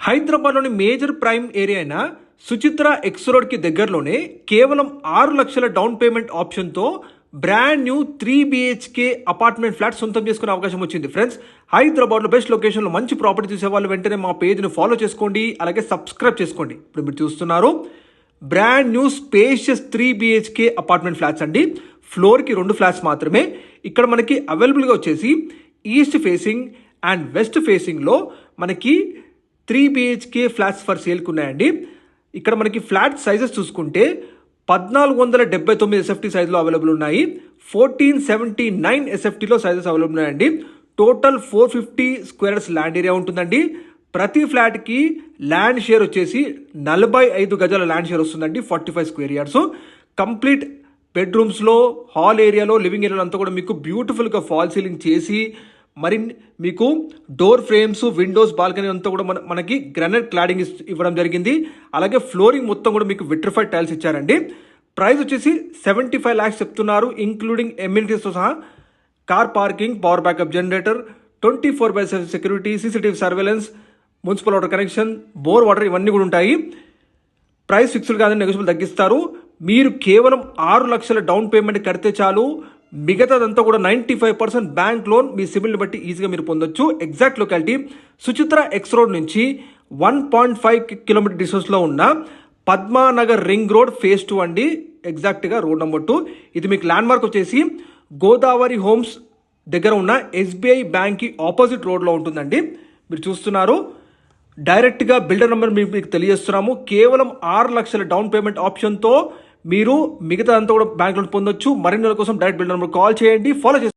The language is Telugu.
హైదరాబాద్లోని మేజర్ ప్రైమ్ ఏరియా అయిన సుచిత్ర ఎక్స్ రోడ్కి దగ్గరలోనే కేవలం 6 లక్షల డౌన్ పేమెంట్ ఆప్షన్తో brand new 3 BHK apartment flat సొంతం చేసుకునే అవకాశం వచ్చింది. ఫ్రెండ్స్, హైదరాబాద్లో బెస్ట్ లొకేషన్లో మంచి ప్రాపర్టీ చూసే వాళ్ళు వెంటనే మా పేజ్ని ఫాలో చేసుకోండి, అలాగే సబ్స్క్రైబ్ చేసుకోండి. ఇప్పుడు మీరు చూస్తున్నారు brand new spacious 3 BHK apartment flats అండి. ఫ్లోర్కి 2 ఫ్లాట్స్ మాత్రమే. ఇక్కడ మనకి అవైలబుల్గా వచ్చేసి ఈస్ట్ ఫేసింగ్ అండ్ వెస్ట్ ఫేసింగ్లో మనకి 3 BHK ఫ్లాట్స్ ఫర్ సేల్కి ఉన్నాయండి. ఇక్కడ మనకి ఫ్లాట్ సైజెస్ చూసుకుంటే 1479 SFT సైజులో అవైలబుల్ ఉన్నాయి. 1479 SFTలో సైజెస్ అవైలబుల్ ఉన్నాయండి. టోటల్ 450 స్క్వేర్స్ ల్యాండ్ ఏరియా ఉంటుందండి. ప్రతి ఫ్లాట్కి ల్యాండ్ షేర్ వచ్చేసి 45 గజాల ల్యాండ్ షేర్ వస్తుందండి. 45 స్క్వేర్ యార్డ్స్. కంప్లీట్ బెడ్రూమ్స్లో, హాల్ ఏరియాలో, లివింగ్ ఏరియాలో అంతా కూడా మీకు బ్యూటిఫుల్గా ఫాల్ సీలింగ్ చేసి మరి మీకు డోర్ ఫ్రేమ్స్, విండోస్, బాల్కనీ అంతా కూడా మనకి గ్రానైట్ క్లాడింగ్ ఇవ్వడం జరిగింది. అలాగే ఫ్లోరింగ్ మొత్తం కూడా మీకు విట్రిఫైడ్ టైల్స్ ఇచ్చారండి. ప్రైస్ వచ్చేసి 75 lakhs చెప్తున్నారు, ఇంక్లూడింగ్ ఎమ్యూనిటీస్తో సహా. Car parking, power backup generator, 24/7 security, CCTV surveillance, municipal water connection, bore water ఇవన్నీ కూడా ఉంటాయి. ప్రైస్ ఫిక్స్డ్ కాదని నెగోషియబుల్ తగ్గిస్తారు. మీరు కేవలం 6 లక్షల డౌన్ పేమెంట్ కడితే చాలు. మిగతాదంతా కూడా 95% బ్యాంక్ లోన్ మీ సిబిల్ని బట్టి ఈజీగా మీరు పొందొచ్చు. Exact locality Suchitra X road నుంచి 1.5 కిలోమీటర్ డిస్టెన్స్లో ఉన్న పద్మానగర్ రింగ్ రోడ్ ఫేజ్ 2 అండి. ఎగ్జాక్ట్గా రోడ్ నెంబర్ 2. ఇది మీకు ల్యాండ్ మార్క్ వచ్చేసి గోదావరి హోమ్స్ దగ్గర ఉన్న SBI బ్యాంక్కి ఆపోజిట్ రోడ్లో ఉంటుందండి. మీరు చూస్తున్నారు డైరెక్ట్గా బిల్డర్ నెంబర్ మీకు తెలియజేస్తున్నాము. కేవలం 6 లక్షల డౌన్ పేమెంట్ ఆప్షన్తో మీరు మిగతా అంతా కూడా బ్యాంక్ లోన్ పొందొచ్చు. మరిన్ని కోసం డైరెక్ట్ బిల్డర్ నెంబర్ కాల్ చేయండి, ఫాలో చేయండి.